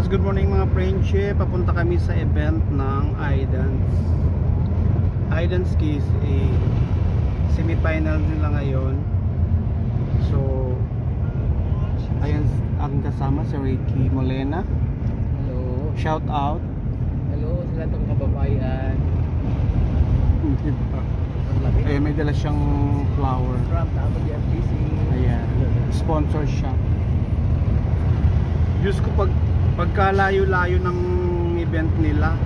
Yes, good morning mga friendship. Papunta kami sa event ng Idance Kiss, semi-final nila ngayon. So, ayan ang kasama si Ricky Molena. Hello. Shout out. Hello sa lahat ng kababayan. Diba? Ang lamig. Ayan, may dala siyang flower. From WFDC. Ayan, sponsor siya. Diyos ko, pagkalayo-layo ng event nila.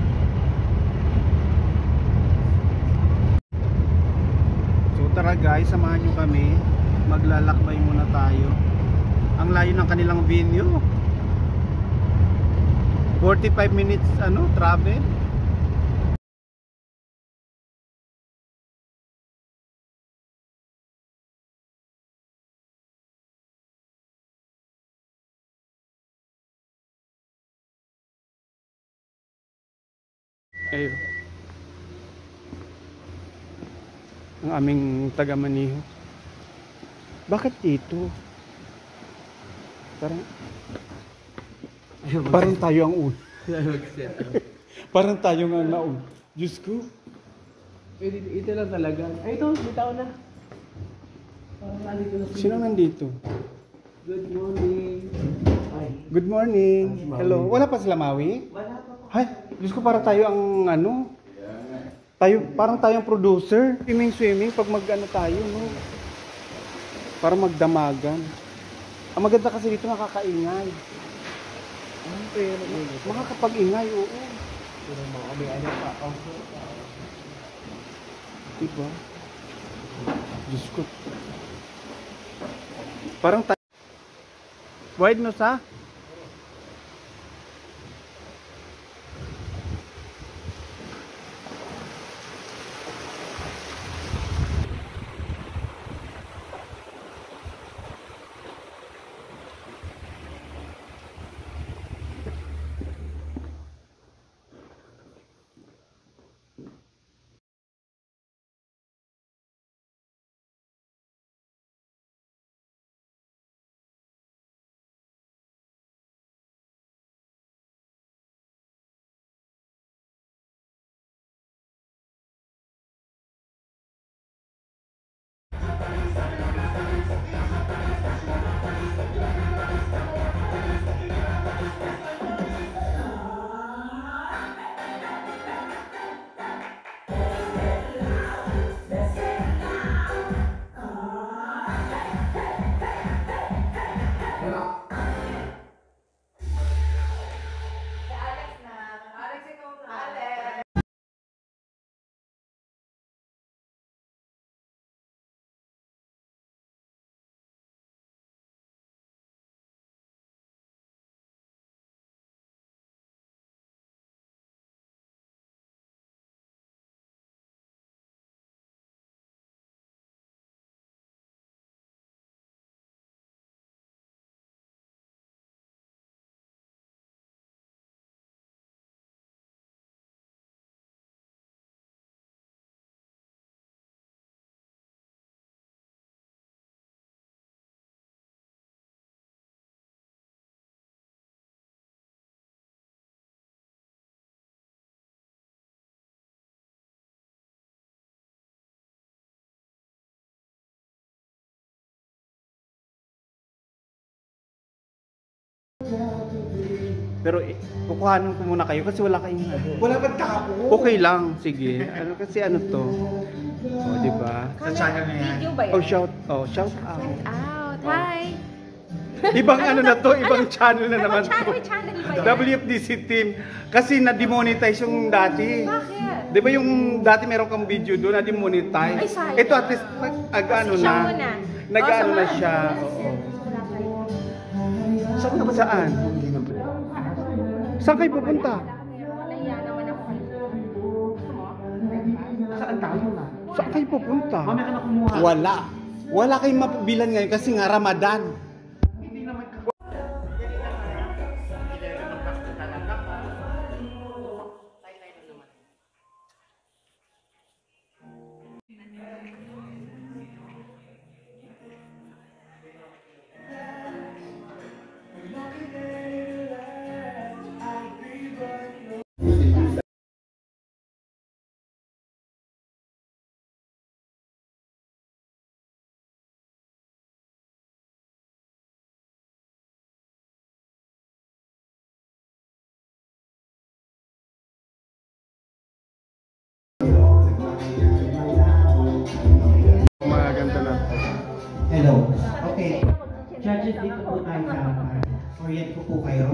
So tara guys, samahan nyo kami. Maglalakbay muna tayo. Ang layo ng kanilang venue. 45 minutes travel. Ayun. Ang aming taga-Maniho. Bakit dito? Parang tayo ang un. Parang tayo nga naun. Diyos ko. Ito lang talaga. Ay, ito. Bitaw na. Parang nandito na. Sino nandito? Good morning. Ay. Good morning. Hello. Wala pa sila Maui? Wala pa po. Hay, Diyos ko, para tayo ang parang tayong producer. Swimming pag tayo, no? Para magdamagan. Ang maganda kasi dito nakakaingay. Makakapag-ingay, oo. Pero mga may ano pa. Diba? Diyos ko. Parang tayo. Wide no sa? Pero kukuhanin ko muna kayo kasi wala kayong Wala ba tao? Okay lang, sige. Kasi to? Oh, di ba? Sa channel na yan. Video ba yan? Shout out. Shout out. Hi. Ibang na to, ibang channel na naman to. Channel ba yan? WFDC team. Kasi na-demonetize yung dati. Bakit? Di ba yung dati meron kang video doon, na-demonetize? Ay, sayang. Ito at least, nag-ano Kasi na. siya muna. Nag-ano na samahan siya. mo. Oo. Wala kayo. Saan ka ba? Saan? Saan kayo pupunta? Nahiya naman ako. Saan tayo na? Saan kayo pupunta? Mamaya ka na kumuha. Wala. Wala kayong mapibilan ngayon kasi nga Ramadan. Hindi naman ka. Hello. Okay. Judges, dito po tayo sa harapan. Orient ko po kayo.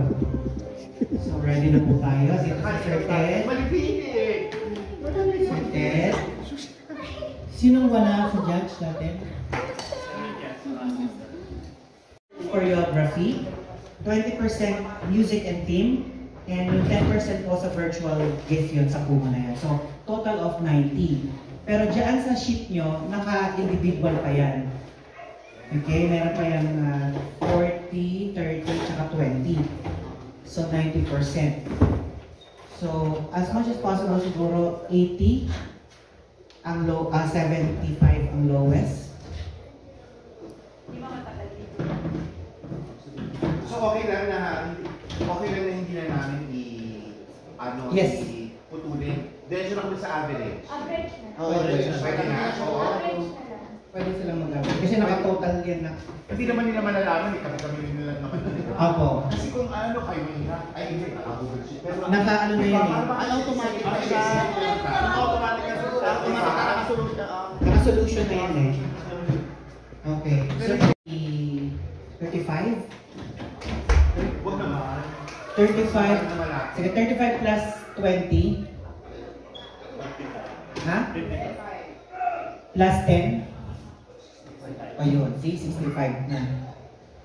So, ready na po tayo. Dito si Sir Ted. Sir Ted. Sinong wala sa judge natin? Choreography. 20% music and theme. And yung 10% po sa virtual gift yun sa Puma na yan. So, total of 90. Pero dyan sa sheet nyo, naka-individual pa yan. Okay, meron pa yan 40, 30, tsaka 20. So, 90%. So, as much as possible, siguro 80 ang low, 75 ang lowest. So okay lang na hindi na namin Yes. putulin. Diretso na kami sa average. Average na. Pwede na. Oo. Pwede silang mag-average. Kasi naka-total yan na. Hindi naman nila malalaman, kami nila naman. Opo. Kasi kung ano kayo ay hindi, bullshit. Pero Naka-ano na yan eh. automatic na siya. Automatic na Naka-solution na yan eh. Okay. So, 35? Huwag naman. 35. Sige, 35 plus 20. Ha? Plus 10. Ayun, see, 65 na.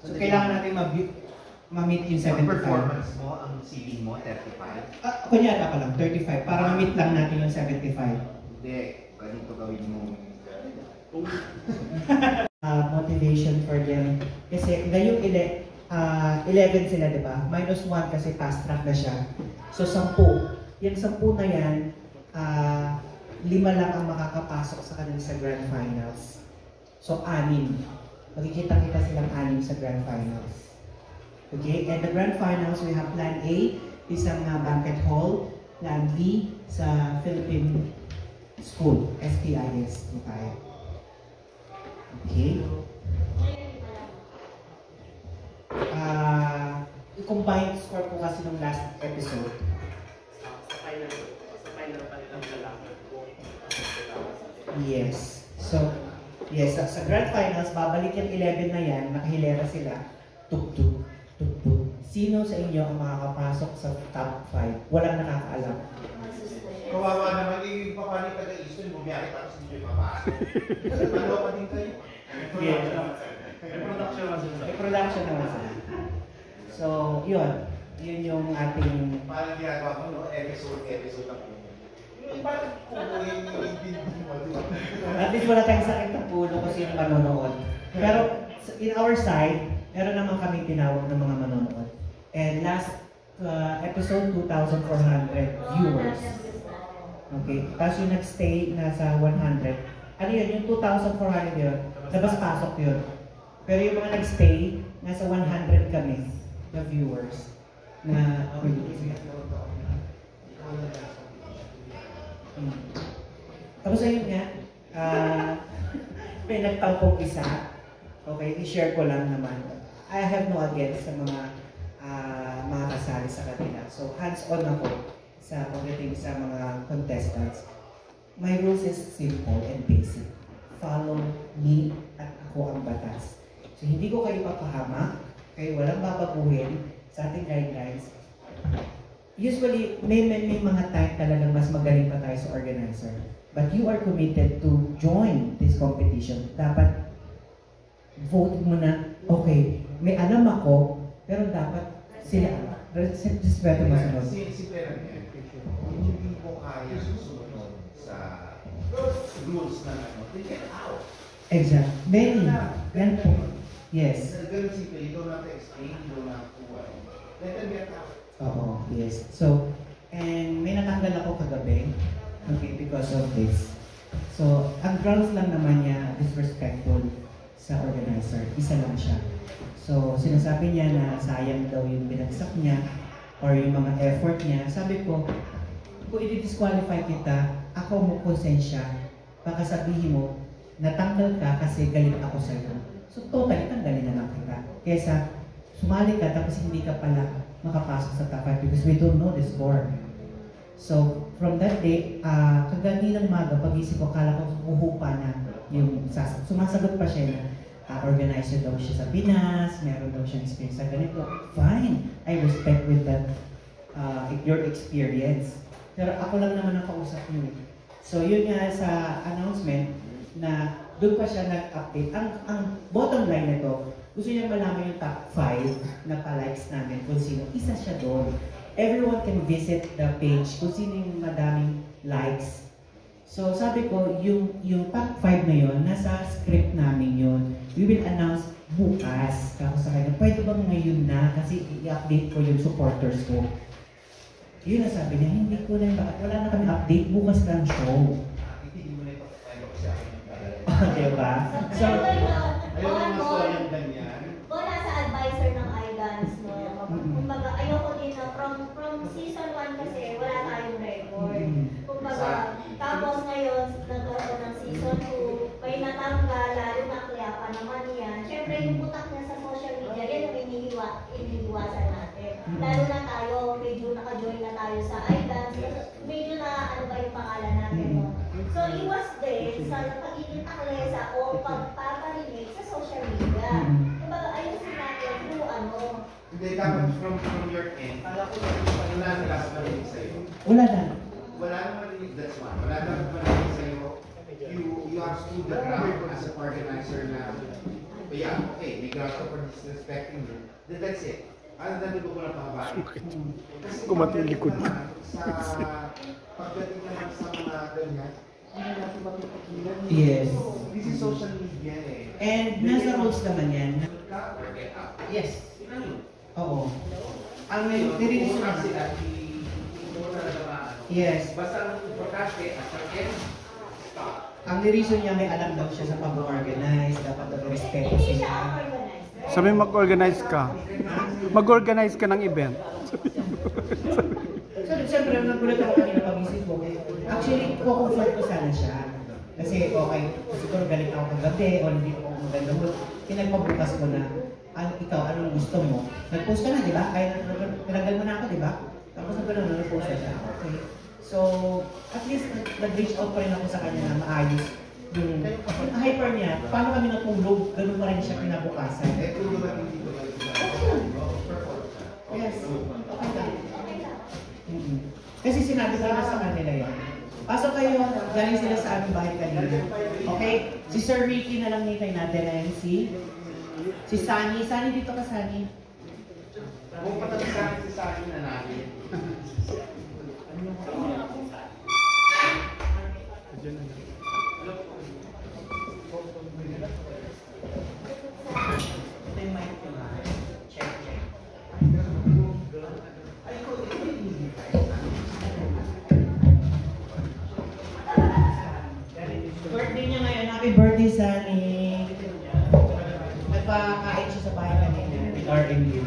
So, kailangan natin ma-meet yung Ang 75. performance mo, ang ceiling mo, 35. Kunyari pa lang, 35. Para ma-meet lang natin yung 75. Hindi, ganito gawin mo. Motivation for them. Kasi ngayong 11 sila, di ba? Minus 1 kasi fast track na siya. So, 10. Yung 10 na yan, 5 lang ang makakapasok sa kanila sa Grand Finals. So, 6. Magkikita-kita silang 6 sa Grand Finals. Okay? And the Grand Finals, we have Plan A, isang banquet hall. Plan B, sa Philippine School, SPIS. Okay? I-combine score po kasi nung last episode. Yes. So, yes, sa Grand Finals, babalik yung 11 na yan, nakahilera sila. Tuk-tuk, tuk-tuk. Sino sa inyo ang makakapasok sa top 5? Walang nakakaalam. Kawawa naman, papanik ka na Eastern, bumiyari tapos hindi kayo papasok. Ano ka din kayo? Yes. May production naman sila. So, yun. Yun yung ating... Parang ginagawa mo, no? Episode lang po. Yung parang kukuhin yung hindi mo, di ba? At least wala tayong sakit ng ulo kasi yung manonood. Pero in our side, meron naman kami tinawag ng mga manonood. And last episode, 2,400 viewers. Okay. Tapos yung nag-stay nasa 100. Ano yun? Yung 2,400 yun, labas-pasok yun. Pero yung mga nag-stay, nasa 100 kami na viewers. Na Tapos ayun nga, may nagtampong isa. Okay, i-share ko lang naman. I have no against sa mga kasali sa kanila. So, hands-on ako sa pagdating sa mga contestants. My rules is simple and basic. Follow me at ako ang batas. So, hindi ko kayo papahamak, kayo walang babaguhin sa ating guidelines. Usually, may mga time talagang mas magaling pa tayo sa organizer. But you are committed to join this competition. Dapat vote mo na, okay, may alam ako, pero dapat sila, respeto mo sunod. Si Pera niya, hindi ko kaya susunod sa rules na ano, they get out. Exact. Many. Yan po. Yes. Ganun simple, you don't have to explain, you don't have to, let them get out. Oo, yes. So, and may natanggal ako kagabi, okay, because of this. So, ang grounds lang naman niya, disrespectful sa organizer. Isa lang siya. So, sinasabi niya na sayang daw yung binagsak niya or yung mga effort niya. Sabi ko, kung i-disqualify kita, ako mo konsensya, baka sabihin mo, natanggal ka kasi galit ako sa'yo. So, totally, tanggalin na lang kita. Kesa, sumali ka tapos hindi ka pala makapasok sa top 5 because we don't know the score. So, from that day, kaganinang maga, pag-isip ko, kala ko uhupa na yung sumasagot pa siya na, organizer daw siya sa Pinas, meron daw siyang experience sa ganito. Fine, I respect with that your experience. Pero ako lang naman ang kausap niyo. So yun nga sa announcement na doon pa siya nag-update. Ang bottom line nito, gusto niya malaman yung top 5 na pa-likes namin kung sino. Isa siya doon. Everyone can visit the page kung sino yung madaming likes. So sabi ko, yung top 5 na yun, nasa script namin yun. We will announce bukas. Tapos sa kanya, pwede bang ngayon na? Kasi i-update ko yung supporters ko. Yun na sabi niya, hindi ko na, bakit wala na kami update, bukas lang show. Hindi mo na ito tayo sa akin. Diba? So, Ayaw mo mas ko yung ganyan. Kung nasa advisor ng iDance, no? Kumbaga, ayoko din na from season 1 kasi wala tayong record. Kumbaga, tapos ngayon, nagkaroon ng season 2, may natanggal, lalo na kaya pa naman yan. Siyempre, yung putak niya sa social media, yan yung iniiwasan natin. Lalo na tayo, medyo naka-join na tayo sa iDance, medyo na ano ba yung pangalan natin, no? So, iwas din sa pagiging taklesa o pagpaparinig sa social media. Kumbaga, ayusin natin kung ano. Hindi, dapat from your end. Wala na dapat marinig sa'yo. wala na. Wala na marinig, that's one. Wala na marinig sa'yo. You have stood the ground as an organizer na, yeah, okay, may grounds for disrespecting you. Then that's it. Ano na dito ko lang pahabain? Kasi Kumating likod ko. Sa pagdating naman sa mga ganyan, hindi natin mapipigilan. Yes. This is social media eh. And nasa rules naman yan. Yes. Oo. Ang ngayon, Nire-reason tinutulak naman. sila, hindi mo talaga maano. Yes. Basta ang importante, at sa end, stop. Ang reason niya may alam daw siya sa pag-organize, dapat daw respeto Hindi siya sila. organizer. Sabi mag-organize ka. Mag-organize ka ng event. So, siyempre, nagulat ako kanina pag-isip ko. Actually, kukomfort ko sana siya. Kasi, okay, siguro galit ako kagabi o hindi ako maganda mood. Pinagpabukas ko na, ikaw, anong gusto mo? Nag-post ka na, di ba? Kaya pinagdal mo na ako, di ba? Tapos nag-post na siya. Okay. So, at least, nag-reach out pa rin ako sa kanya na maayos. Yung hyper niya, paano kami natulog, ganun pa rin siya kinabukasan. Eh, kung dumating dito kayo sila. Yes, okay lang. Kasi sinabi ko na sa kanila yun. Pasok kayo, galing sila sa aming bahay kanina. Okay? Si Sir Ricky na lang nitay natin na si Sunny. Sunny, dito ka, Sunny. Kung patagisan si sa akin na namin. Ito yung mic ko na. Check, check. Birthday niya ngayon. Happy birthday, Sunny. Nagpakain siya sa bahay kanina. With our MU.